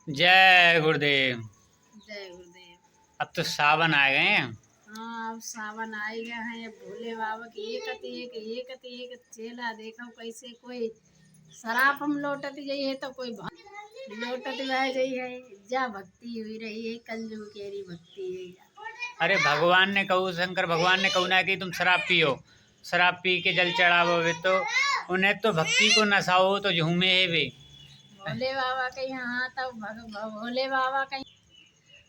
जय गुरुदेव। जय गुरुदेव। अब तो सावन आ गए हैं। हाँ, अब सावन आ ही गया है। अब भोले बाबा की एक चेला देखो कैसे कोई शराब हम लोटत जाइए तो कोई लोटत रह गई है। जा भक्ति हुई रही है, कलयुग केरी भक्ति है। अरे भगवान ने कहू, शंकर भगवान ने कहू ना कि तुम शराब पियो, शराब पी के जल चढ़ावोगे तो उन्हें तो भक्ति को नशा हो तो झूमे है वे। भोले बाबा के यहाँ तो भोले बाबा का।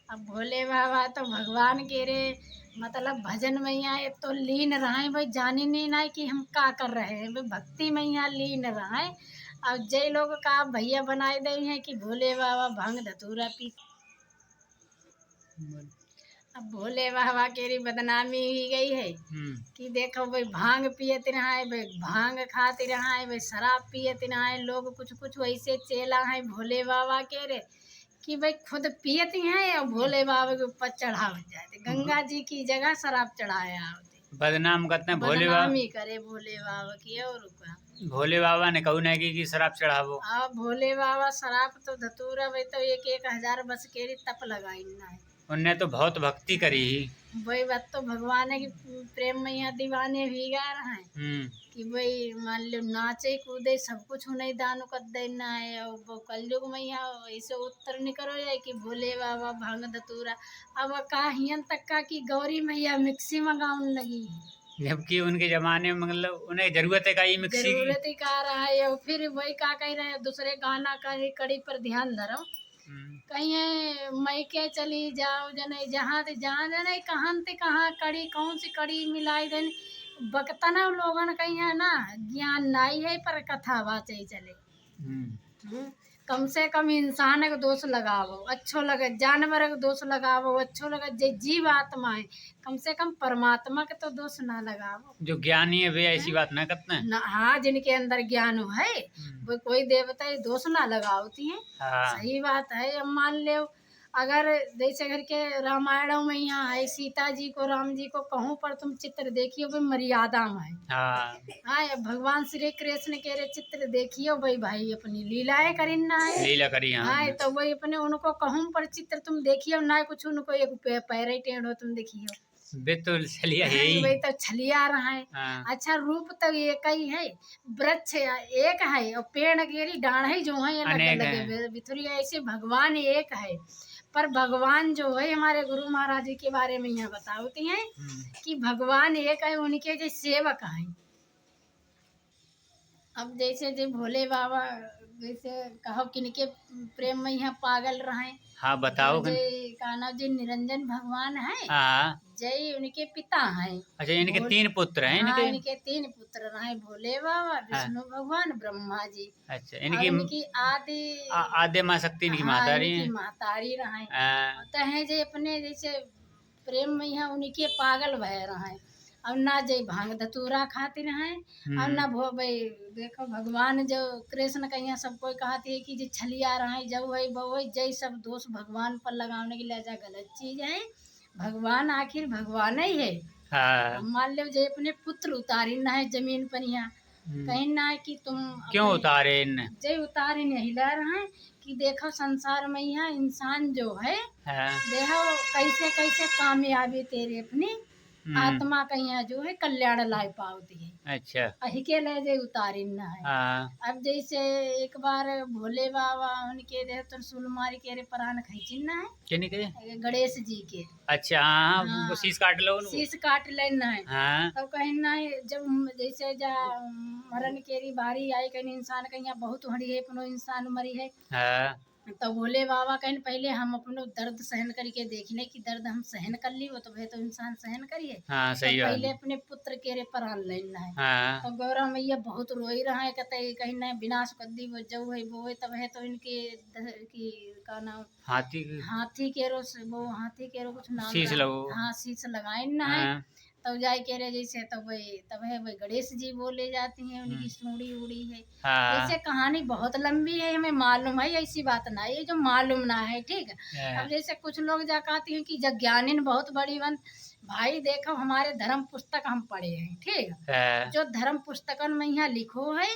अब भोले बाबा तो भगवान के रे मतलब भजन में यहाँ तो लीन रहे भाई, जाने नहीं ना कि हम का कर रहे हैं भाई, भक्ति में यहाँ लीन रहे। अब जय लोग का भैया बनाए दे हैं कि भोले बाबा भांग धतूरा पी। अब भोले बाबा के री बदनामी ही गई है कि देखो भाई भांग पियत रहा है, भाई भांग खाते रहा है, भाई शराब पियत रहा है। लोग कुछ कुछ वैसे चेला है भोले बाबा के रे कि भाई खुद पियत हैं और भोले बाबा के ऊपर चढ़ा जाते, गंगा जी की जगह शराब चढ़ाया होते, बदनाम करते हैं भोले बाबा। बदनामी करे भोले बाबा की। और भोले बाबा ने कहू ना कि शराब चढ़ावो। अब भोले बाबा शराब तो धतूरा भाई तो एक हजार बस के री तप लगाई ना है। उनने तो बहुत भक्ति करी ही। वही बात तो भगवान है कि प्रेम में यहाँ दीवाने भी गा रहे हैं कि भाई मान लो नाचे कूदे सब कुछ उन्हें दान कर देना है। और वो कलयुग में यहाँ ऐसे उत्तर निकलो जाए कि भोले बाबा भांग धतूरा। अब का हियन तक का कि गौरी मैया मिक्सी मंगाउन लगी है, जबकि उनके जमाने में मतलब उन्हें जरूरत है का ही मिक्सी की। जरूरत ही का रहा है। और फिर वही का कह रहे हैं दूसरे गाना का कड़ी पर ध्यान धरो, कहीं मैके चली जाओ जने जहाँ ते जहाँ जने कहाँ ते कहाँ कड़ी कौन सी कड़ी मिलाई देन बकतना लोगन कहीं है ना ज्ञान नहीं है पर कथा बाचे चले। कम से कम इंसान का दोष लगावो अच्छो लगे, जानवर का दोष लगावो अच्छो लगे, जे जीव आत्मा है कम से कम परमात्मा के तो दोष ना लगावो। जो ज्ञानी है वे ऐसी बात ना करते हैं ना। हाँ, जिनके अंदर ज्ञान है वो कोई देवता है दोष ना लगावती है। हाँ। सही बात है। अब मान लो अगर जैसे घर के रामायणों में यहाँ है सीता जी को राम जी को कहूँ पर तुम चित्र देखियो भाई मर्यादा में है। हाँ, भगवान श्री कृष्ण के रे चित्र देखियो भाई भाई अपनी लीलाएं करीना है, लीला करी। हाँ, तो वही अपने उनको कहूँ पर चित्र तुम देखियो ना कुछ उनको एक पैर ही टेढ़ो तुम देखियो वे तो छलिया है ही। वही तो छलिया रहा है। अच्छा, रूप तो एक ही है, वृक्ष एक है और पेड़ गेरी डाढ़ जो है अलग अलग बिथुरी, ऐसे भगवान एक है। पर भगवान जो है हमारे गुरु महाराज जी के बारे में यहाँ बताती हैं कि भगवान एक है, उनके जो सेवक हैं। अब जैसे जो भोले बाबा जैसे कहो किनके प्रेम में यहाँ पागल रहे। हाँ बताओ। का नाम जी निरंजन भगवान है। हाँ, जय उनके पिता हैं। अच्छा, इनके 3 पुत्र हैं। हाँ, इनके 3 पुत्र रहे, भोले बाबा, विष्णु भगवान, ब्रह्मा जी। अच्छा, इनकी आदि माँ शक्ति इनकी महतारी है। महतारी रहे तो है जे अपने जैसे प्रेम में यहाँ उनके पागल भय रहे। अब ना जय भांग धतूरा खाती रहे और ना भो भाई देखो भगवान जो कृष्ण का यहाँ सब कोई कहती है कि जो छलिया रहे जब वही वही जय सब दोष भगवान पर लगाने के लिए जा गलत चीज है। भगवान आखिर भगवान ही है। हाँ। मान लो जो अपने पुत्र उतारी ना है जमीन पर यहाँ कहीं ना है कि तुम क्यों उतारे जय उतारे नहीं ला रहे कि देखो संसार में यहाँ इंसान जो है देखो कैसे कैसे कामयाबी तेरे अपनी आत्मा का यहाँ जो है कल्याण लाई पाती है। अच्छा, अही के ले जे उतारी ना है। अब जैसे एक बार भोले बाबा उनके देह त्रिशूल मारी के रे प्राण खींचना है किन्हीं के गणेश जी के। अच्छा, हाँ, शीश काट लो, शीश काट लेना है। हाँ। तब कहना है जब जैसे जा मरण केरी बारी आई कहीं इंसान का यहाँ बहुत हड़ी है अपनो इंसान मरी है। हाँ। तो भोले बाबा कहने पहले हम अपनो दर्द सहन करके देखने की दर्द हम सहन कर ली वो तो भाई तो इंसान सहन करिए। हाँ, सही तो पहले अपने पुत्र के रे प्राण लेना है। हाँ। तो गौरव मैया बहुत रोई रहा है कहते कहीं ना विनाश कर दी वो जब है वो तब है तो इनके की का नाम हाथी के रो वो हाथी के रो कुछ नाम शीश लगो। हाँ, शीश लगाए ना है। तब जाए कह रहे जैसे तब है वही गणेश जी बोले जाती हैं उनकी सूढ़ी उड़ी है। जैसे कहानी बहुत लंबी है हमें मालूम है ऐसी बात ना है जो मालूम ना है, ठीक है। अब जैसे कुछ लोग जा कहती हैं कि जज्ञानिन बहुत बड़ी बन भाई देखो हमारे धर्म पुस्तक हम पढ़े हैं, ठीक है, जो धर्म पुस्तकन में यहाँ लिखो है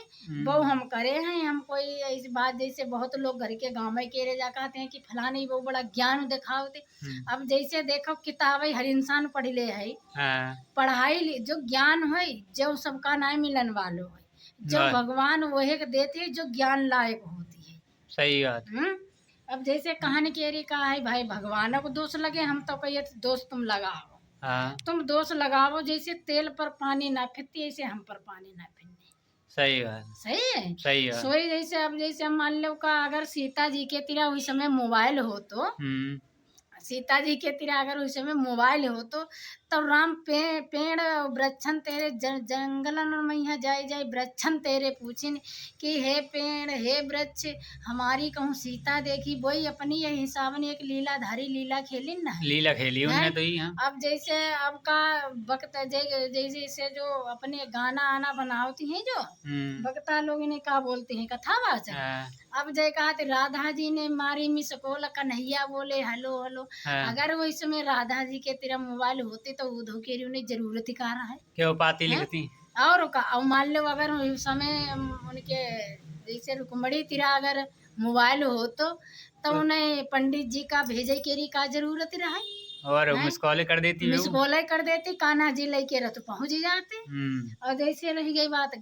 वो हम करे हैं। हम कोई ऐसी बात, जैसे बहुत लोग घर के गाँव में केरे जा कहते हैं कि फलानी वो बड़ा ज्ञान दिखाओते। अब जैसे देखो किताबें हर इंसान पढ़ ले है, पढ़ाई जो ज्ञान है जो सबका नाम मिलन वालो है, जो भगवान वही देते है जो ज्ञान लायक होती है। सही बात। अब जैसे कहानी केरी का है भाई, भगवान को दोष लगे, हम तो कहिए दोष तुम लगाओ, तुम दोष लगाओ, जैसे तेल पर पानी ना फिरती ऐसे हम पर पानी ना फिरने। सही बात। सही है, सही है। सोई जैसे अब जैसे हम मान लो का अगर सीता जी के तिरा उस समय मोबाइल हो तो, सीता जी के तिरा अगर उस समय मोबाइल हो तो राम पेड़ वृक्षन तेरे जंगलन में यहाँ जाए जाए वृक्षन तेरे पूछिन कि हे पेड़ हे वृक्ष हमारी कहूँ सीता देखी, वही अपनी ये हिसाब ने एक लीलाधारी लीला खेली ना, लीला खेली उन्हें तो ही। अब जैसे अब का वक्त जैसे जो अपने गाना आना बनाती हैं जो वक्ता लोग इन्हें क्या बोलते हैं कथावाचक। अब जय कहा राधा जी ने मारी मिसकोल, कन्हैया बोले हेलो हेलो। अगर वो इस समय राधा जी के तेरा मोबाइल होते तो उधो के उन्हें जरूरत ही कहा है क्यों पाती लिखती। और मान लो अगर उस समय उनके जैसे रुकमणी तिरा अगर मोबाइल हो तो उन्हें पंडित जी का भेजे केरी का जरूरत रहा, और मिस कॉल कर देती, मिस कॉल कर देती, कान्हा जी लेके रथ पहुंच जाते। और जैसे रही गई बात